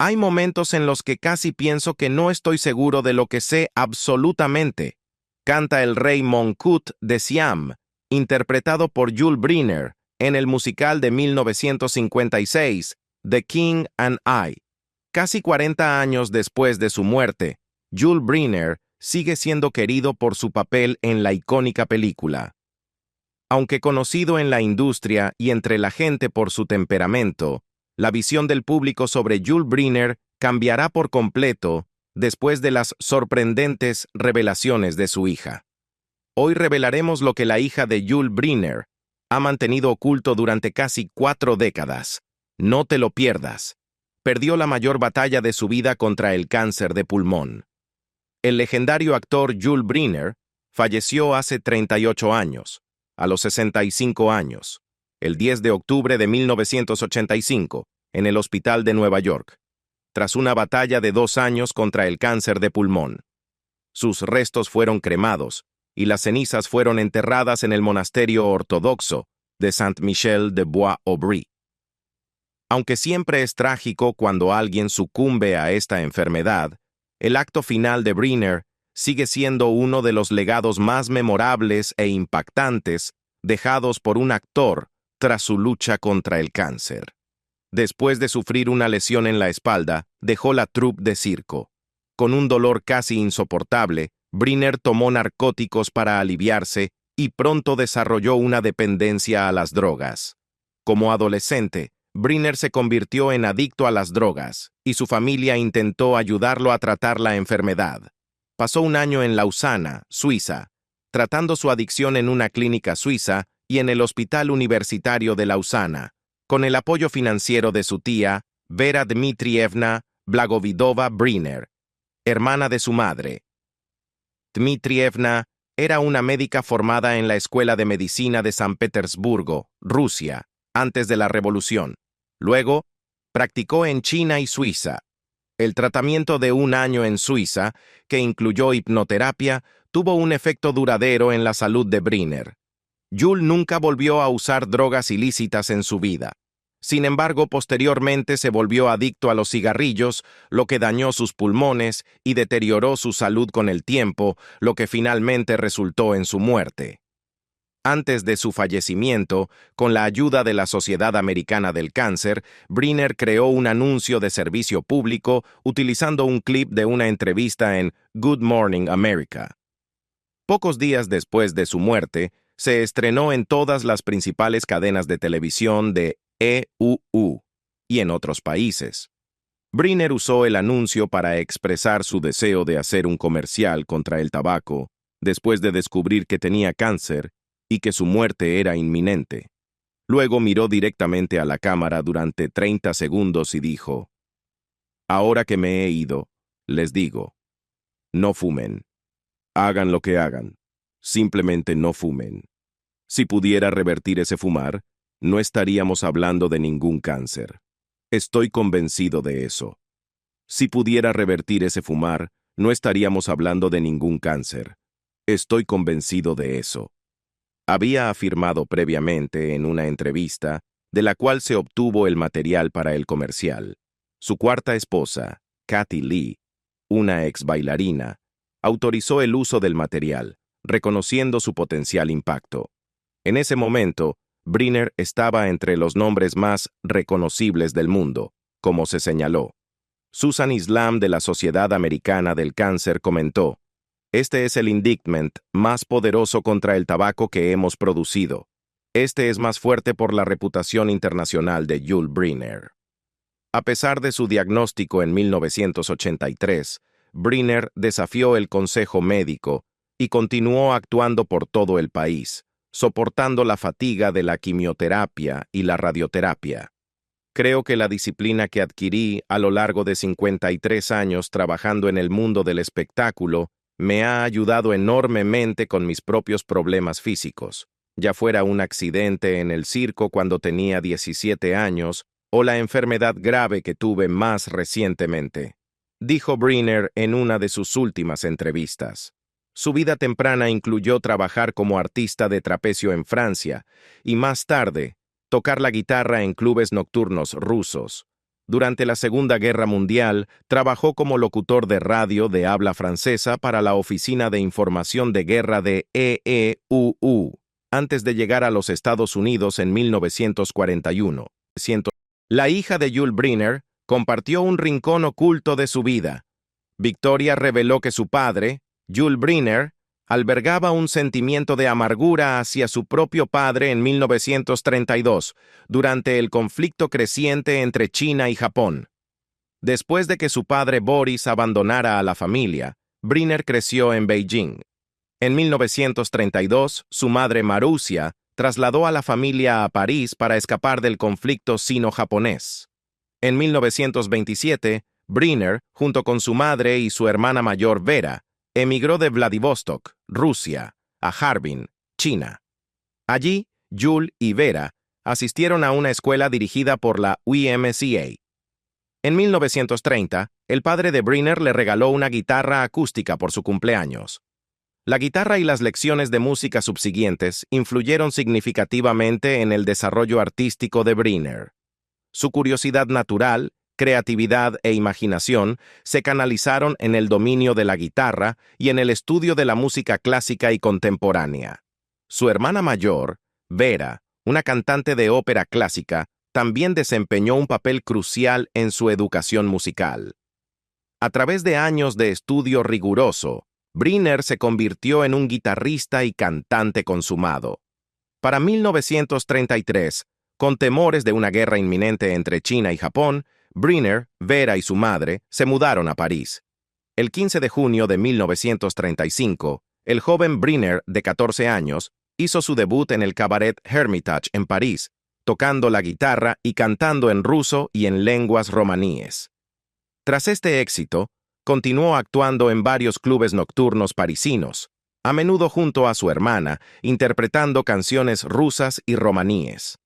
Hay momentos en los que casi pienso que no estoy seguro de lo que sé absolutamente. Canta el rey Mongkut de Siam, interpretado por Jules Briner en el musical de 1956, The King and I. Casi 40 años después de su muerte, Jules Briner sigue siendo querido por su papel en la icónica película. Aunque conocido en la industria y entre la gente por su temperamento, la visión del público sobre Jules Briner cambiará por completo después de las sorprendentes revelaciones de su hija. Hoy revelaremos lo que la hija de Jules Briner ha mantenido oculto durante casi 4 décadas. No te lo pierdas. Perdió la mayor batalla de su vida contra el cáncer de pulmón. El legendario actor Jules Briner falleció hace 38 años, a los 65 años, el 10 de octubre de 1985, en el Hospital de Nueva York, tras una batalla de 2 años contra el cáncer de pulmón. Sus restos fueron cremados y las cenizas fueron enterradas en el monasterio ortodoxo de Saint-Michel-de-Bois-Aubry. Aunque siempre es trágico cuando alguien sucumbe a esta enfermedad, el acto final de Briner sigue siendo uno de los legados más memorables e impactantes dejados por un actor tras su lucha contra el cáncer. Después de sufrir una lesión en la espalda, dejó la troupe de circo. Con un dolor casi insoportable, Briner tomó narcóticos para aliviarse y pronto desarrolló una dependencia a las drogas. Como adolescente, Briner se convirtió en adicto a las drogas, y su familia intentó ayudarlo a tratar la enfermedad. Pasó un año en Lausana, Suiza, tratando su adicción en una clínica suiza y en el Hospital Universitario de Lausana, con el apoyo financiero de su tía, Vera Dmitrievna Blagovidova Briner, hermana de su madre. Dmitrievna era una médica formada en la Escuela de Medicina de San Petersburgo, Rusia, antes de la Revolución. Luego, practicó en China y Suiza. El tratamiento de un año en Suiza, que incluyó hipnoterapia, tuvo un efecto duradero en la salud de Briner. Jules nunca volvió a usar drogas ilícitas en su vida. Sin embargo, posteriormente se volvió adicto a los cigarrillos, lo que dañó sus pulmones y deterioró su salud con el tiempo, lo que finalmente resultó en su muerte. Antes de su fallecimiento, con la ayuda de la Sociedad Americana del Cáncer, Briner creó un anuncio de servicio público utilizando un clip de una entrevista en Good Morning America. Pocos días después de su muerte, se estrenó en todas las principales cadenas de televisión de EUU y en otros países. Briner usó el anuncio para expresar su deseo de hacer un comercial contra el tabaco, después de descubrir que tenía cáncer y que su muerte era inminente. Luego miró directamente a la cámara durante 30 segundos y dijo: «Ahora que me he ido, les digo, no fumen. Hagan lo que hagan, simplemente no fumen. Si pudiera revertir ese fumar, no estaríamos hablando de ningún cáncer. Estoy convencido de eso. Si pudiera revertir ese fumar, no estaríamos hablando de ningún cáncer. Estoy convencido de eso». Había afirmado previamente en una entrevista, de la cual se obtuvo el material para el comercial. Su cuarta esposa, Kathy Lee, una ex bailarina, autorizó el uso del material, reconociendo su potencial impacto. En ese momento, Briner estaba entre los nombres más reconocibles del mundo, como se señaló. Susan Islam de la Sociedad Americana del Cáncer comentó: «Este es el indictment más poderoso contra el tabaco que hemos producido. Este es más fuerte por la reputación internacional de Jules Briner». A pesar de su diagnóstico en 1983, Briner desafió el consejo médico y continuó actuando por todo el país, soportando la fatiga de la quimioterapia y la radioterapia. Creo que la disciplina que adquirí a lo largo de 53 años trabajando en el mundo del espectáculo me ha ayudado enormemente con mis propios problemas físicos, ya fuera un accidente en el circo cuando tenía 17 años o la enfermedad grave que tuve más recientemente, dijo Briner en una de sus últimas entrevistas. Su vida temprana incluyó trabajar como artista de trapecio en Francia y más tarde tocar la guitarra en clubes nocturnos rusos. Durante la Segunda Guerra Mundial, trabajó como locutor de radio de habla francesa para la Oficina de Información de Guerra de EEUU, antes de llegar a los Estados Unidos en 1941. La hija de Yul Brynner compartió un rincón oculto de su vida. Victoria reveló que su padre, Yul Brynner, albergaba un sentimiento de amargura hacia su propio padre en 1932, durante el conflicto creciente entre China y Japón. Después de que su padre Boris abandonara a la familia, Brynner creció en Beijing. En 1932, su madre Marusia trasladó a la familia a París para escapar del conflicto sino-japonés. En 1927, Brynner, junto con su madre y su hermana mayor Vera, emigró de Vladivostok, Rusia, a Harbin, China. Allí, Yul y Vera asistieron a una escuela dirigida por la YMCA. En 1930, el padre de Brynner le regaló una guitarra acústica por su cumpleaños. La guitarra y las lecciones de música subsiguientes influyeron significativamente en el desarrollo artístico de Brynner. Su curiosidad natural, creatividad e imaginación se canalizaron en el dominio de la guitarra y en el estudio de la música clásica y contemporánea. Su hermana mayor, Vera, una cantante de ópera clásica, también desempeñó un papel crucial en su educación musical. A través de años de estudio riguroso, Brynner se convirtió en un guitarrista y cantante consumado. Para 1933, con temores de una guerra inminente entre China y Japón, Brynner, Vera y su madre se mudaron a París. El 15 de junio de 1935, el joven Brynner, de 14 años, hizo su debut en el cabaret Hermitage en París, tocando la guitarra y cantando en ruso y en lenguas romaníes. Tras este éxito, continuó actuando en varios clubes nocturnos parisinos, a menudo junto a su hermana, interpretando canciones rusas y romaníes.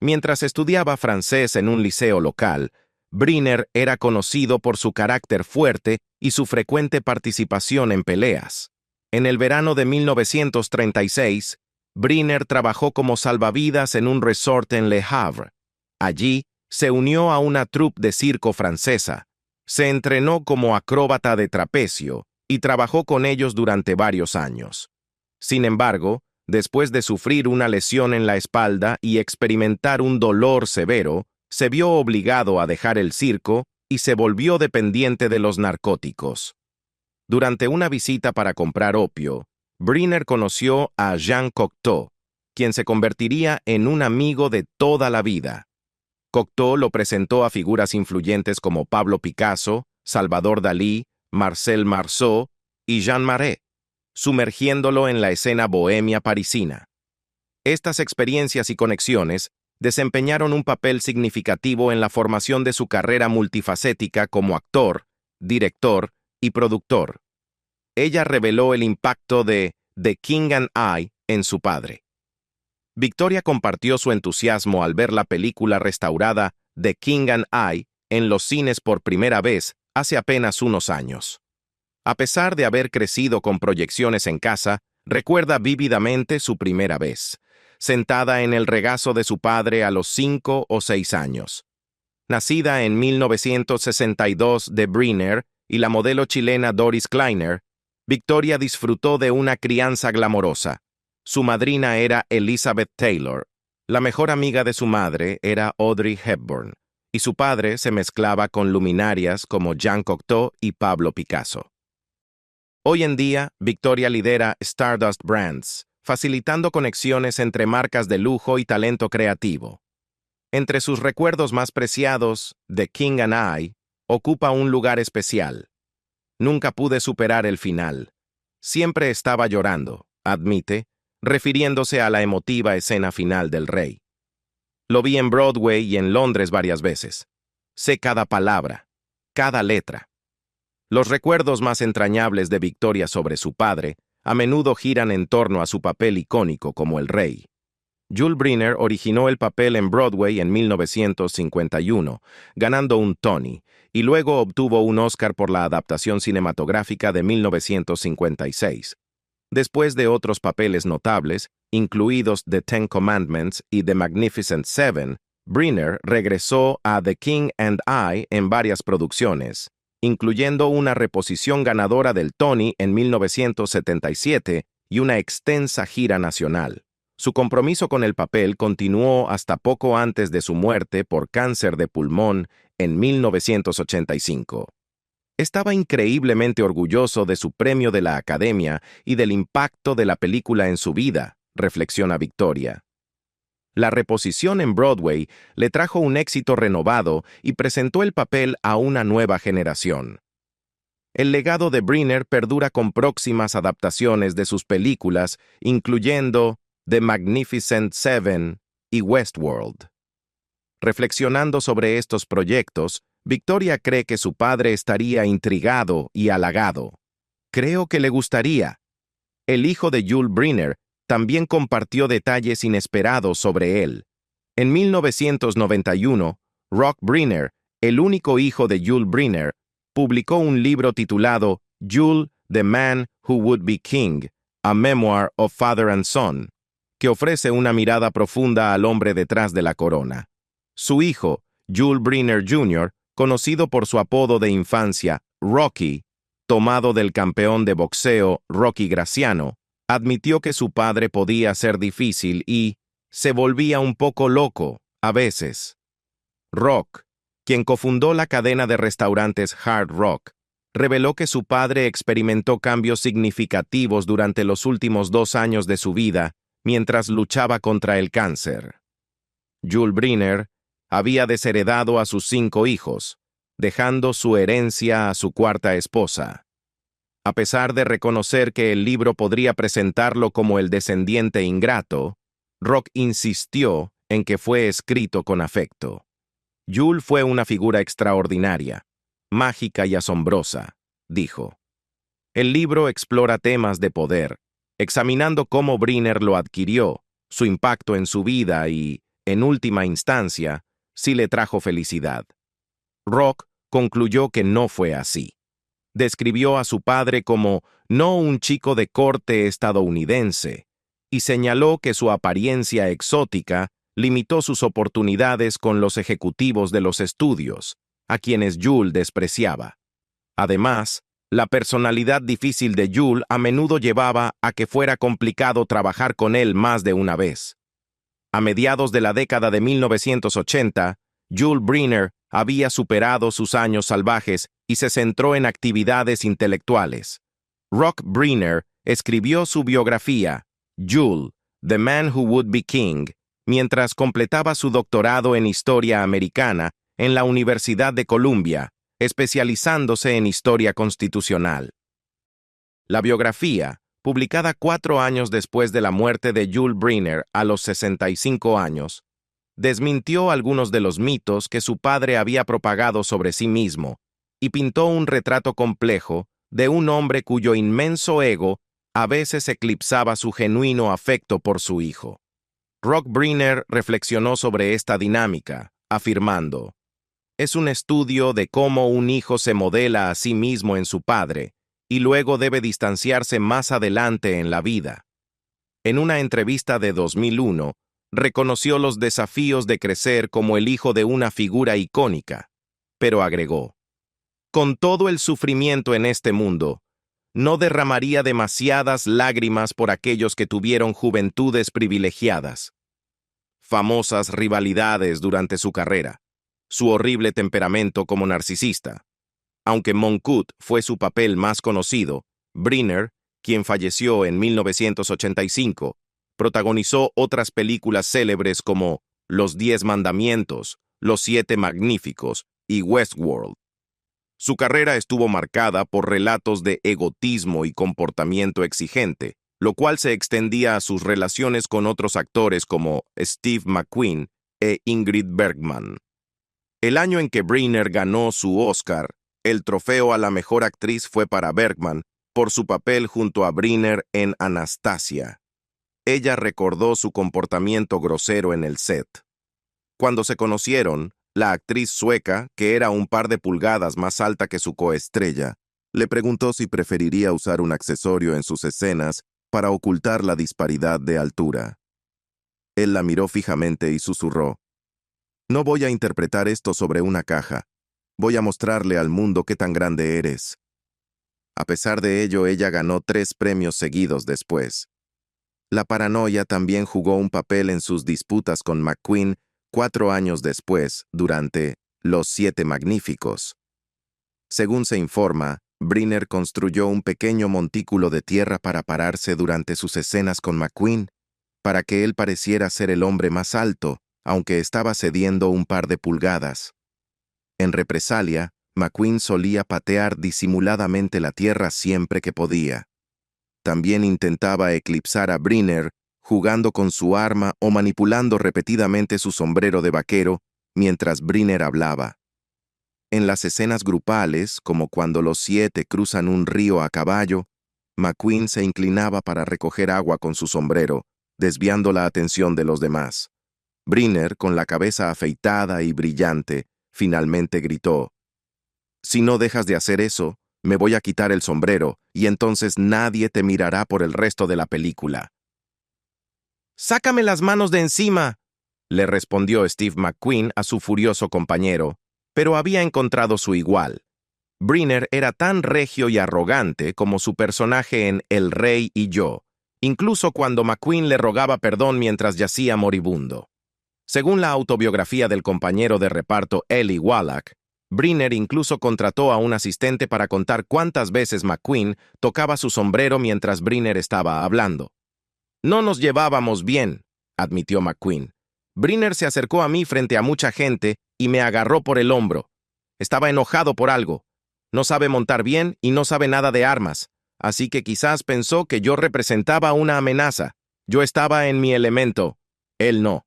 Mientras estudiaba francés en un liceo local, Brynner era conocido por su carácter fuerte y su frecuente participación en peleas. En el verano de 1936, Brynner trabajó como salvavidas en un resort en Le Havre. Allí, se unió a una troupe de circo francesa, se entrenó como acróbata de trapecio y trabajó con ellos durante varios años. Sin embargo, después de sufrir una lesión en la espalda y experimentar un dolor severo, se vio obligado a dejar el circo y se volvió dependiente de los narcóticos. Durante una visita para comprar opio, Brynner conoció a Jean Cocteau, quien se convertiría en un amigo de toda la vida. Cocteau lo presentó a figuras influyentes como Pablo Picasso, Salvador Dalí, Marcel Marceau y Jean Marais, sumergiéndolo en la escena bohemia parisina. Estas experiencias y conexiones desempeñaron un papel significativo en la formación de su carrera multifacética como actor, director y productor. Ella reveló el impacto de The King and I en su padre. Victoria compartió su entusiasmo al ver la película restaurada The King and I en los cines por primera vez hace apenas unos años. A pesar de haber crecido con proyecciones en casa, recuerda vívidamente su primera vez, sentada en el regazo de su padre a los 5 o 6 años. Nacida en 1962 de Brynner y la modelo chilena Doris Kleiner, Victoria disfrutó de una crianza glamorosa. Su madrina era Elizabeth Taylor, la mejor amiga de su madre era Audrey Hepburn, y su padre se mezclaba con luminarias como Jean Cocteau y Pablo Picasso. Hoy en día, Victoria lidera Stardust Brands, facilitando conexiones entre marcas de lujo y talento creativo. Entre sus recuerdos más preciados, The King and I ocupa un lugar especial. Nunca pude superar el final. Siempre estaba llorando, admite, refiriéndose a la emotiva escena final del Rey. Lo vi en Broadway y en Londres varias veces. Sé cada palabra, cada letra. Los recuerdos más entrañables de Victoria sobre su padre a menudo giran en torno a su papel icónico como el Rey. Yul Brynner originó el papel en Broadway en 1951, ganando un Tony, y luego obtuvo un Oscar por la adaptación cinematográfica de 1956. Después de otros papeles notables, incluidos The Ten Commandments y The Magnificent Seven, Briner regresó a The King and I en varias producciones, incluyendo una reposición ganadora del Tony en 1977 y una extensa gira nacional. Su compromiso con el papel continuó hasta poco antes de su muerte por cáncer de pulmón en 1985. Estaba increíblemente orgulloso de su premio de la Academia y del impacto de la película en su vida, reflexiona Victoria. La reposición en Broadway le trajo un éxito renovado y presentó el papel a una nueva generación. El legado de Briner perdura con próximas adaptaciones de sus películas, incluyendo The Magnificent Seven y Westworld. Reflexionando sobre estos proyectos, Victoria cree que su padre estaría intrigado y halagado. Creo que le gustaría. El hijo de Jules Briner también compartió detalles inesperados sobre él. En 1991, Rock Briner, el único hijo de Jules Briner, publicó un libro titulado Jules, the Man Who Would Be King, A Memoir of Father and Son, que ofrece una mirada profunda al hombre detrás de la corona. Su hijo, Jules Briner Jr., conocido por su apodo de infancia, Rocky, tomado del campeón de boxeo Rocky Graciano, admitió que su padre podía ser difícil y se volvía un poco loco, a veces. Rock, quien cofundó la cadena de restaurantes Hard Rock, reveló que su padre experimentó cambios significativos durante los últimos 2 años de su vida mientras luchaba contra el cáncer. Jules Briner había desheredado a sus 5 hijos, dejando su herencia a su cuarta esposa. A pesar de reconocer que el libro podría presentarlo como el descendiente ingrato, Rock insistió en que fue escrito con afecto. Jules fue una figura extraordinaria, mágica y asombrosa, dijo. El libro explora temas de poder, examinando cómo Briner lo adquirió, su impacto en su vida y, en última instancia, si le trajo felicidad. Rock concluyó que no fue así. Describió a su padre como no un chico de corte estadounidense y señaló que su apariencia exótica limitó sus oportunidades con los ejecutivos de los estudios, a quienes Jules despreciaba. Además, la personalidad difícil de Jules a menudo llevaba a que fuera complicado trabajar con él más de una vez. A mediados de la década de 1980, Jules Briner había superado sus años salvajes y se centró en actividades intelectuales. Rock Briner escribió su biografía, Jules, The Man Who Would Be King, mientras completaba su doctorado en Historia Americana en la Universidad de Columbia, especializándose en Historia Constitucional. La biografía, publicada 4 años después de la muerte de Jules Briner a los 65 años, desmintió algunos de los mitos que su padre había propagado sobre sí mismo y pintó un retrato complejo de un hombre cuyo inmenso ego a veces eclipsaba su genuino afecto por su hijo. Rock Briner reflexionó sobre esta dinámica, afirmando: «Es un estudio de cómo un hijo se modela a sí mismo en su padre y luego debe distanciarse más adelante en la vida». En una entrevista de 2001, reconoció los desafíos de crecer como el hijo de una figura icónica, pero agregó: «Con todo el sufrimiento en este mundo, no derramaría demasiadas lágrimas por aquellos que tuvieron juventudes privilegiadas. Famosas rivalidades durante su carrera, su horrible temperamento como narcisista. Aunque Moncut fue su papel más conocido, Briner, quien falleció en 1985, protagonizó otras películas célebres como Los 10 Mandamientos, Los 7 Magníficos y Westworld. Su carrera estuvo marcada por relatos de egotismo y comportamiento exigente, lo cual se extendía a sus relaciones con otros actores como Steve McQueen e Ingrid Bergman. El año en que Briner ganó su Oscar, el trofeo a la mejor actriz fue para Bergman por su papel junto a Briner en Anastasia. Ella recordó su comportamiento grosero en el set. Cuando se conocieron, la actriz sueca, que era un par de pulgadas más alta que su coestrella, le preguntó si preferiría usar un accesorio en sus escenas para ocultar la disparidad de altura. Él la miró fijamente y susurró: No voy a interpretar esto sobre una caja. Voy a mostrarle al mundo qué tan grande eres. A pesar de ello, ella ganó 3 premios seguidos después. La paranoia también jugó un papel en sus disputas con McQueen 4 años después, durante Los Siete Magníficos. Según se informa, Briner construyó un pequeño montículo de tierra para pararse durante sus escenas con McQueen, para que él pareciera ser el hombre más alto, aunque estaba cediendo un par de pulgadas. En represalia, McQueen solía patear disimuladamente la tierra siempre que podía. También intentaba eclipsar a Briner, jugando con su arma o manipulando repetidamente su sombrero de vaquero mientras Briner hablaba. En las escenas grupales, como cuando los 7 cruzan un río a caballo, McQueen se inclinaba para recoger agua con su sombrero, desviando la atención de los demás. Briner, con la cabeza afeitada y brillante, finalmente gritó: «Si no dejas de hacer eso, me voy a quitar el sombrero, y entonces nadie te mirará por el resto de la película». «¡Sácame las manos de encima!», le respondió Steve McQueen a su furioso compañero, pero había encontrado su igual. Briner era tan regio y arrogante como su personaje en El Rey y Yo, incluso cuando McQueen le rogaba perdón mientras yacía moribundo. Según la autobiografía del compañero de reparto Eli Wallach, Briner incluso contrató a un asistente para contar cuántas veces McQueen tocaba su sombrero mientras Briner estaba hablando. «No nos llevábamos bien», admitió McQueen. «Briner se acercó a mí frente a mucha gente y me agarró por el hombro. Estaba enojado por algo. No sabe montar bien y no sabe nada de armas, así que quizás pensó que yo representaba una amenaza. Yo estaba en mi elemento. Él no.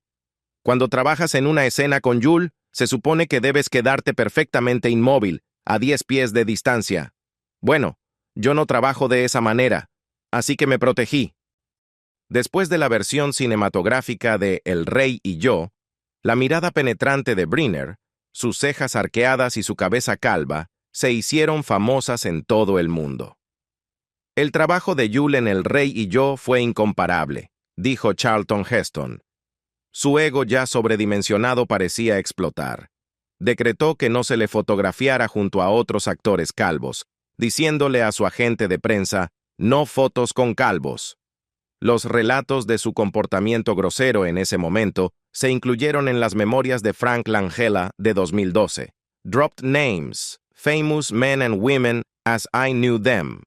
Cuando trabajas en una escena con Jules, se supone que debes quedarte perfectamente inmóvil, a 10 pies de distancia. Bueno, yo no trabajo de esa manera, así que me protegí». Después de la versión cinematográfica de El Rey y Yo, la mirada penetrante de Briner, sus cejas arqueadas y su cabeza calva se hicieron famosas en todo el mundo. «El trabajo de Jules en El Rey y Yo fue incomparable», dijo Charlton Heston. Su ego ya sobredimensionado parecía explotar. Decretó que no se le fotografiara junto a otros actores calvos, diciéndole a su agente de prensa: «No fotos con calvos». Los relatos de su comportamiento grosero en ese momento se incluyeron en las memorias de Frank Langella de 2012, Dropped Names, Famous Men and Women as I Knew Them.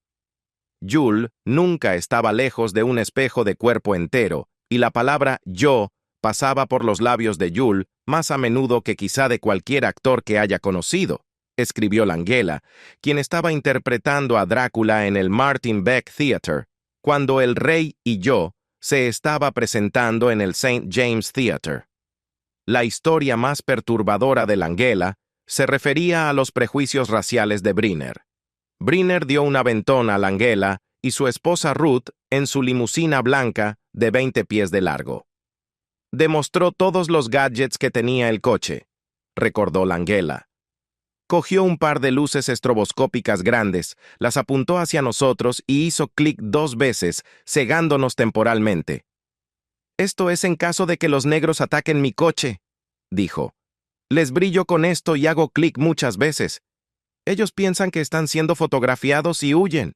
Jules nunca estaba lejos de un espejo de cuerpo entero, y la palabra «yo» pasaba por los labios de Jules más a menudo que quizá de cualquier actor que haya conocido, escribió Langella, quien estaba interpretando a Drácula en el Martin Beck Theatre, cuando El Rey y Yo se estaba presentando en el St. James Theatre. La historia más perturbadora de Langella se refería a los prejuicios raciales de Briner. Briner dio un aventón a Langella y su esposa Ruth en su limusina blanca de 20 pies de largo. «Demostró todos los gadgets que tenía el coche», recordó Langella. «Cogió un par de luces estroboscópicas grandes, las apuntó hacia nosotros y hizo clic 2 veces, cegándonos temporalmente. «Esto es en caso de que los negros ataquen mi coche», dijo. «Les brillo con esto y hago clic muchas veces. Ellos piensan que están siendo fotografiados y huyen».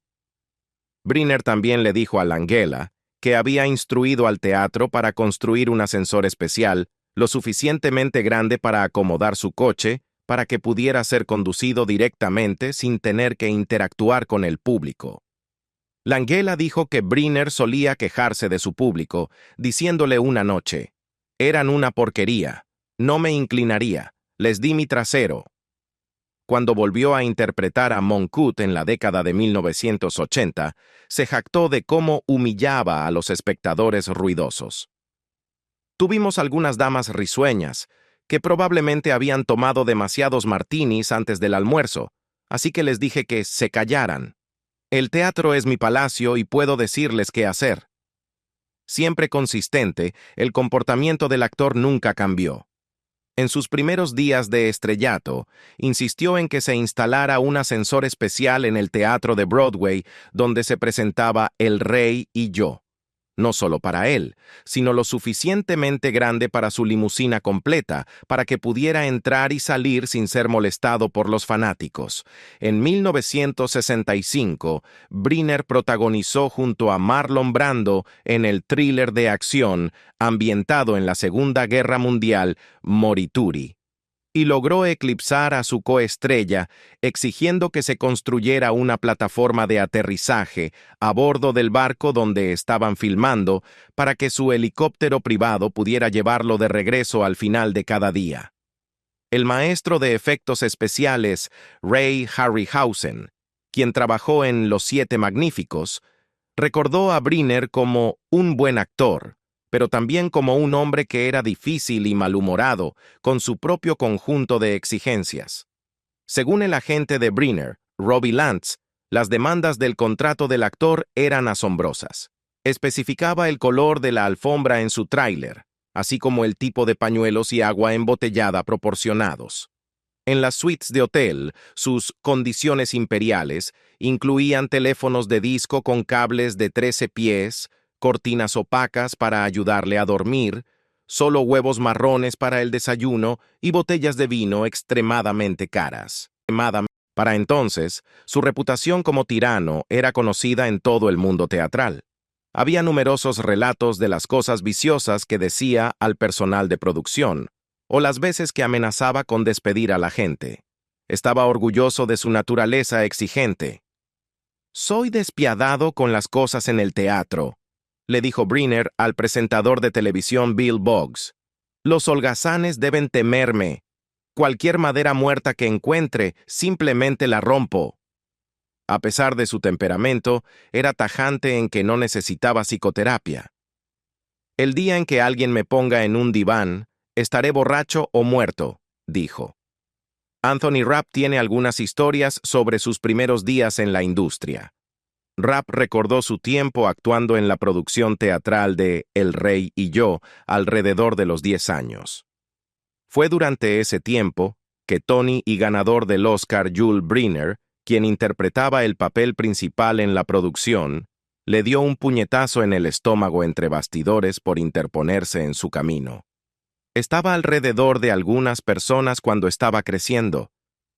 Briner también le dijo a Langella que había instruido al teatro para construir un ascensor especial, lo suficientemente grande para acomodar su coche, para que pudiera ser conducido directamente sin tener que interactuar con el público. Langella dijo que Briner solía quejarse de su público, diciéndole una noche: «Eran una porquería, no me inclinaría, les di mi trasero». Cuando volvió a interpretar a Moncut en la década de 1980, se jactó de cómo humillaba a los espectadores ruidosos. «Tuvimos algunas damas risueñas, que probablemente habían tomado demasiados martinis antes del almuerzo, así que les dije que se callaran. El teatro es mi palacio y puedo decirles qué hacer». Siempre consistente, el comportamiento del actor nunca cambió. En sus primeros días de estrellato, insistió en que se instalara un ascensor especial en el teatro de Broadway donde se presentaba El Rey y Yo. no solo para él, sino lo suficientemente grande para su limusina completa, para que pudiera entrar y salir sin ser molestado por los fanáticos. En 1965, Briner protagonizó junto a Marlon Brando en el thriller de acción ambientado en la Segunda Guerra Mundial, Morituri, y logró eclipsar a su coestrella, exigiendo que se construyera una plataforma de aterrizaje a bordo del barco donde estaban filmando para que su helicóptero privado pudiera llevarlo de regreso al final de cada día. El maestro de efectos especiales, Ray Harryhausen, quien trabajó en Los Siete Magníficos, recordó a Briner como un buen actor, pero también como un hombre que era difícil y malhumorado, con su propio conjunto de exigencias. Según el agente de Briner, Robbie Lantz, las demandas del contrato del actor eran asombrosas. Especificaba el color de la alfombra en su tráiler, así como el tipo de pañuelos y agua embotellada proporcionados. En las suites de hotel, sus condiciones imperiales incluían teléfonos de disco con cables de 13 pies, cortinas opacas para ayudarle a dormir, solo huevos marrones para el desayuno y botellas de vino extremadamente caras. Para entonces, su reputación como tirano era conocida en todo el mundo teatral. Había numerosos relatos de las cosas viciosas que decía al personal de producción, o las veces que amenazaba con despedir a la gente. Estaba orgulloso de su naturaleza exigente. «Soy despiadado con las cosas en el teatro», le dijo Briner al presentador de televisión Bill Boggs. «Los holgazanes deben temerme. Cualquier madera muerta que encuentre, simplemente la rompo». A pesar de su temperamento, era tajante en que no necesitaba psicoterapia. «El día en que alguien me ponga en un diván, estaré borracho o muerto», dijo. Anthony Rapp tiene algunas historias sobre sus primeros días en la industria. Rapp recordó su tiempo actuando en la producción teatral de El Rey y yo alrededor de los 10 años. Fue durante ese tiempo que Tony y ganador del Oscar Yul Brynner, quien interpretaba el papel principal en la producción, le dio un puñetazo en el estómago entre bastidores por interponerse en su camino. Estaba alrededor de algunas personas cuando estaba creciendo.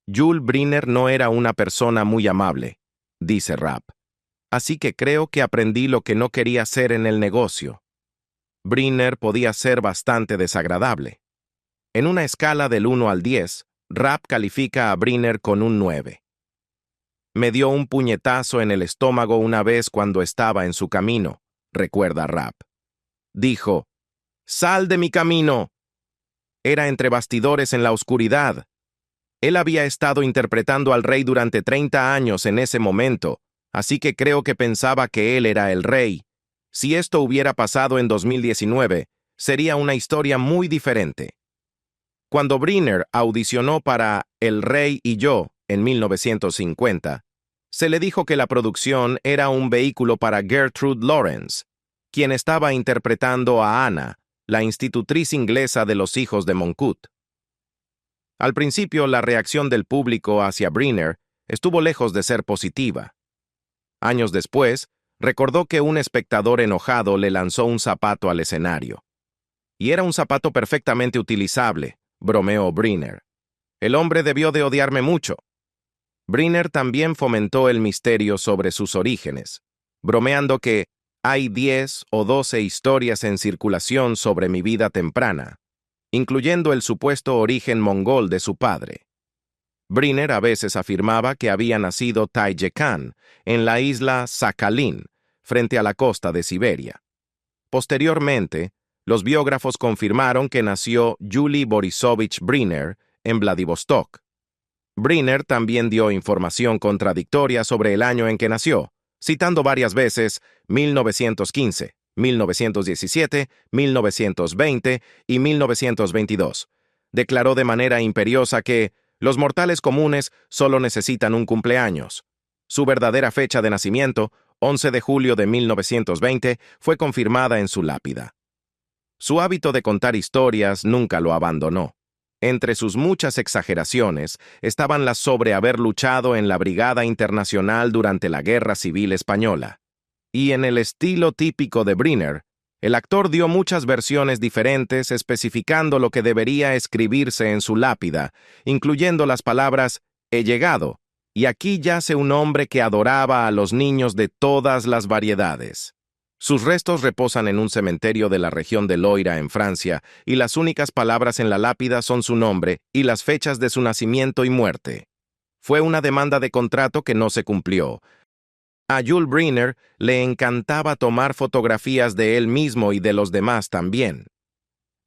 Yul Brynner no era una persona muy amable, dice Rapp. Así que creo que aprendí lo que no quería hacer en el negocio. Brynner podía ser bastante desagradable. En una escala del 1 al 10, Rapp califica a Brynner con un 9. Me dio un puñetazo en el estómago una vez cuando estaba en su camino, recuerda Rapp. Dijo, «¡Sal de mi camino!». Era entre bastidores en la oscuridad. Él había estado interpretando al rey durante 30 años en ese momento, así que creo que pensaba que él era el rey. Si esto hubiera pasado en 2019, sería una historia muy diferente. Cuando Brynner audicionó para El Rey y yo en 1950, se le dijo que la producción era un vehículo para Gertrude Lawrence, quien estaba interpretando a Anna, la institutriz inglesa de los hijos de Moncut. Al principio, la reacción del público hacia Brynner estuvo lejos de ser positiva. Años después, recordó que un espectador enojado le lanzó un zapato al escenario. Y era un zapato perfectamente utilizable, bromeó Brynner. El hombre debió de odiarme mucho. Brynner también fomentó el misterio sobre sus orígenes, bromeando que hay 10 o 12 historias en circulación sobre mi vida temprana, incluyendo el supuesto origen mongol de su padre. Brynner a veces afirmaba que había nacido Taiye-Khan en la isla Sakhalín, frente a la costa de Siberia. Posteriormente, los biógrafos confirmaron que nació Yuli Borisovich Brynner en Vladivostok. Brynner también dio información contradictoria sobre el año en que nació, citando varias veces 1915, 1917, 1920 y 1922. Declaró de manera imperiosa que los mortales comunes solo necesitan un cumpleaños. Su verdadera fecha de nacimiento, 11 de julio de 1920, fue confirmada en su lápida. Su hábito de contar historias nunca lo abandonó. Entre sus muchas exageraciones estaban las sobre haber luchado en la Brigada Internacional durante la Guerra Civil Española. y en el estilo típico de Briner, el actor dio muchas versiones diferentes especificando lo que debería escribirse en su lápida, incluyendo las palabras «he llegado», y aquí yace un hombre que adoraba a los niños de todas las variedades. Sus restos reposan en un cementerio de la región de Loira, en Francia, y las únicas palabras en la lápida son su nombre y las fechas de su nacimiento y muerte. Fue una demanda de contrato que no se cumplió. A Jules Briner le encantaba tomar fotografías de él mismo y de los demás también.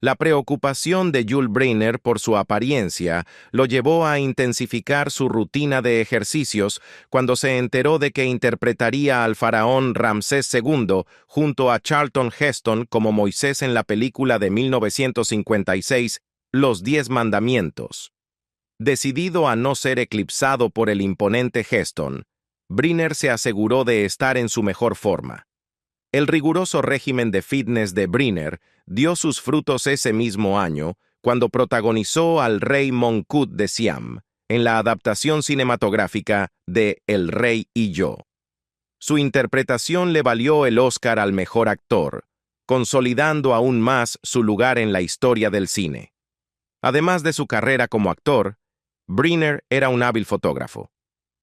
La preocupación de Jules Briner por su apariencia lo llevó a intensificar su rutina de ejercicios cuando se enteró de que interpretaría al faraón Ramsés II junto a Charlton Heston como Moisés en la película de 1956, Los 10 Mandamientos. Decidido a no ser eclipsado por el imponente Heston, Briner se aseguró de estar en su mejor forma. El riguroso régimen de fitness de Briner dio sus frutos ese mismo año cuando protagonizó al rey Mongkut de Siam en la adaptación cinematográfica de El Rey y Yo. Su interpretación le valió el Oscar al mejor actor, consolidando aún más su lugar en la historia del cine. Además de su carrera como actor, Briner era un hábil fotógrafo.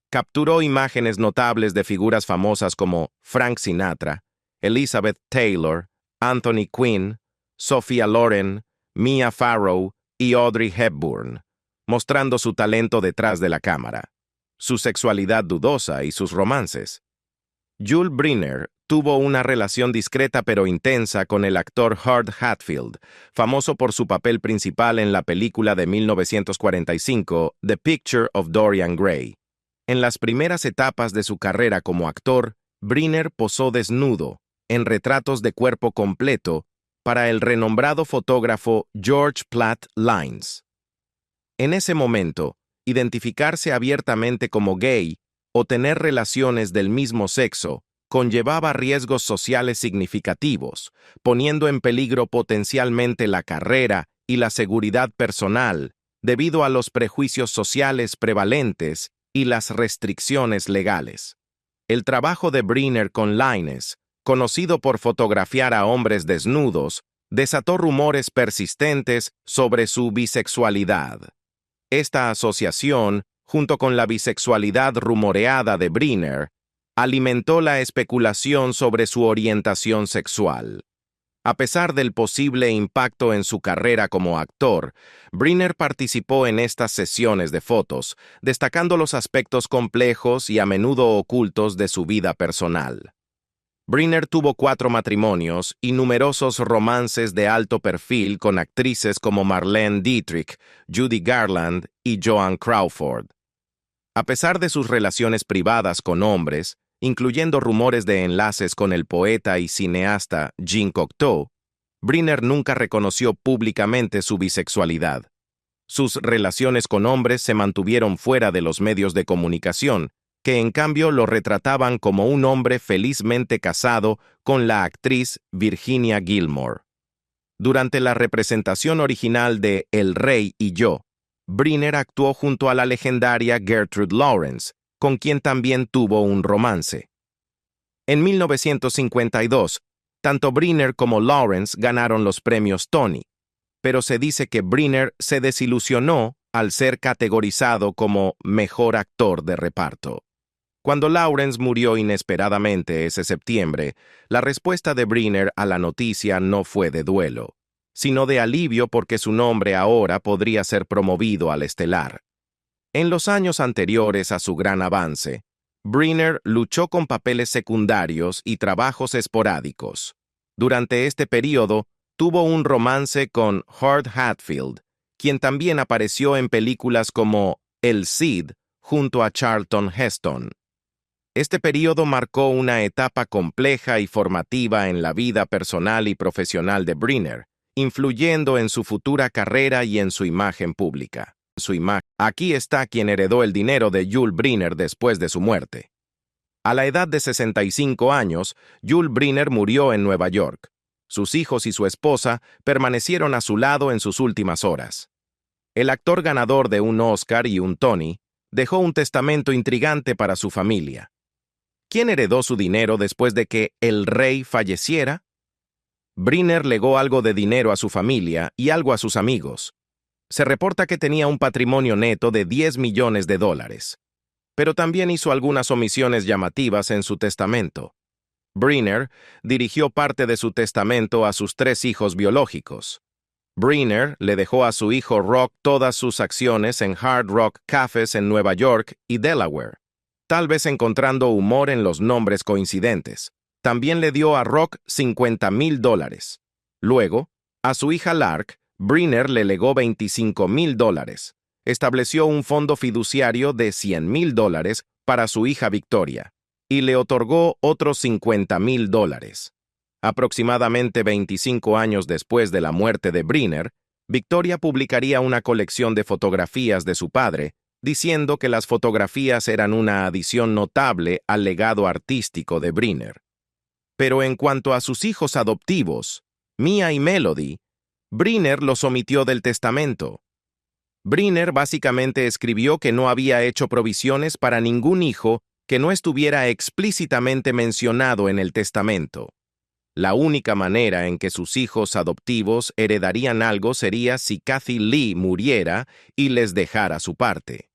Capturó imágenes notables de figuras famosas como Frank Sinatra, Elizabeth Taylor, Anthony Quinn, Sophia Loren, Mia Farrow y Audrey Hepburn, mostrando su talento detrás de la cámara, su sexualidad dudosa y sus romances. Jules Briner tuvo una relación discreta pero intensa con el actor Hart Hatfield, famoso por su papel principal en la película de 1945, The Picture of Dorian Gray. En las primeras etapas de su carrera como actor, Briner posó desnudo, en retratos de cuerpo completo, para el renombrado fotógrafo George Platt Lynes. En ese momento, identificarse abiertamente como gay o tener relaciones del mismo sexo conllevaba riesgos sociales significativos, poniendo en peligro potencialmente la carrera y la seguridad personal debido a los prejuicios sociales prevalentes y las restricciones legales. El trabajo de Briner con Lynes, conocido por fotografiar a hombres desnudos, desató rumores persistentes sobre su bisexualidad. Esta asociación, junto con la bisexualidad rumoreada de Briner, alimentó la especulación sobre su orientación sexual. A pesar del posible impacto en su carrera como actor, Briner participó en estas sesiones de fotos, destacando los aspectos complejos y a menudo ocultos de su vida personal. Briner tuvo 4 matrimonios y numerosos romances de alto perfil con actrices como Marlene Dietrich, Judy Garland y Joan Crawford. A pesar de sus relaciones privadas con hombres, incluyendo rumores de enlaces con el poeta y cineasta Jean Cocteau, Briner nunca reconoció públicamente su bisexualidad. Sus relaciones con hombres se mantuvieron fuera de los medios de comunicación, que en cambio lo retrataban como un hombre felizmente casado con la actriz Virginia Gilmore. Durante la representación original de El Rey y Yo, Briner actuó junto a la legendaria Gertrude Lawrence, con quien también tuvo un romance. En 1952, tanto Briner como Lawrence ganaron los premios Tony, pero se dice que Briner se desilusionó al ser categorizado como mejor actor de reparto. Cuando Lawrence murió inesperadamente ese septiembre, la respuesta de Briner a la noticia no fue de duelo, sino de alivio porque su nombre ahora podría ser promovido al estelar. En los años anteriores a su gran avance, Briner luchó con papeles secundarios y trabajos esporádicos. Durante este período, tuvo un romance con Hart Hatfield, quien también apareció en películas como El Cid junto a Charlton Heston. Este período marcó una etapa compleja y formativa en la vida personal y profesional de Briner, influyendo en su futura carrera y en su imagen pública. Aquí está quien heredó el dinero de Jules Briner después de su muerte. A la edad de 65 años, Jules Briner murió en Nueva York. Sus hijos y su esposa permanecieron a su lado en sus últimas horas. El actor ganador de un Oscar y un Tony dejó un testamento intrigante para su familia. ¿Quién heredó su dinero después de que el rey falleciera? Briner legó algo de dinero a su familia y algo a sus amigos. Se reporta que tenía un patrimonio neto de $10 millones, pero también hizo algunas omisiones llamativas en su testamento. Briner dirigió parte de su testamento a sus 3 hijos biológicos. Briner le dejó a su hijo Rock todas sus acciones en Hard Rock Cafés en Nueva York y Delaware, tal vez encontrando humor en los nombres coincidentes. También le dio a Rock $50,000. Luego, a su hija Lark, Briner le legó $25,000. Estableció un fondo fiduciario de $100,000 para su hija Victoria y le otorgó otros $50,000. Aproximadamente 25 años después de la muerte de Briner, Victoria publicaría una colección de fotografías de su padre, diciendo que las fotografías eran una adición notable al legado artístico de Briner. Pero en cuanto a sus hijos adoptivos, Mia y Melody, Briner los omitió del testamento. Briner básicamente escribió que no había hecho provisiones para ningún hijo que no estuviera explícitamente mencionado en el testamento. La única manera en que sus hijos adoptivos heredarían algo sería si Kathy Lee muriera y les dejara su parte.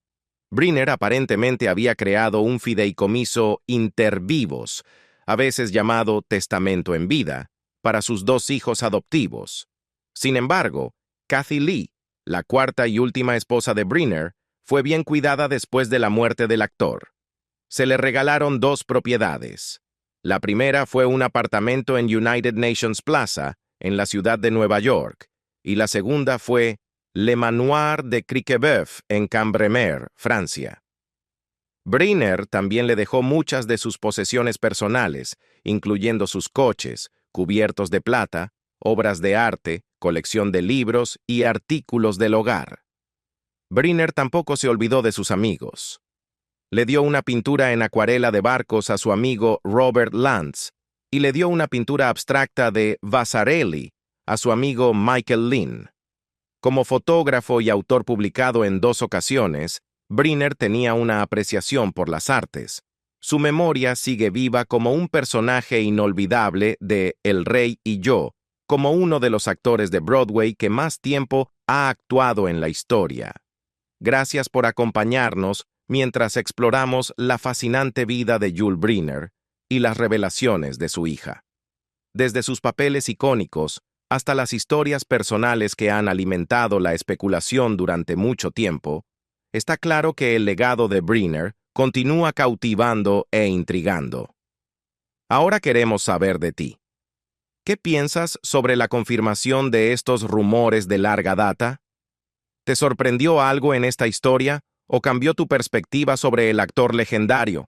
Briner aparentemente había creado un fideicomiso inter vivos, a veces llamado testamento en vida, para sus 2 hijos adoptivos. Sin embargo, Kathy Lee, la cuarta y última esposa de Briner, fue bien cuidada después de la muerte del actor. Se le regalaron 2 propiedades. La primera fue un apartamento en United Nations Plaza, en la ciudad de Nueva York, y la segunda fue Le Manoir de Criquebeuf, en Cambremer, Francia. Briner también le dejó muchas de sus posesiones personales, incluyendo sus coches, cubiertos de plata, obras de arte, colección de libros y artículos del hogar. Briner tampoco se olvidó de sus amigos. Le dio una pintura en acuarela de barcos a su amigo Robert Lantz y le dio una pintura abstracta de Vasarely a su amigo Michael Lynn. Como fotógrafo y autor publicado en 2 ocasiones, Briner tenía una apreciación por las artes. Su memoria sigue viva como un personaje inolvidable de El Rey y Yo, como uno de los actores de Broadway que más tiempo ha actuado en la historia. Gracias por acompañarnos mientras exploramos la fascinante vida de Yul Brynner y las revelaciones de su hija. Desde sus papeles icónicos hasta las historias personales que han alimentado la especulación durante mucho tiempo, está claro que el legado de Brynner continúa cautivando e intrigando. Ahora queremos saber de ti. ¿Qué piensas sobre la confirmación de estos rumores de larga data? ¿Te sorprendió algo en esta historia o cambió tu perspectiva sobre el actor legendario?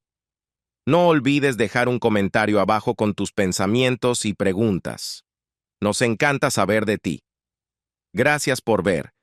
No olvides dejar un comentario abajo con tus pensamientos y preguntas. Nos encanta saber de ti. Gracias por ver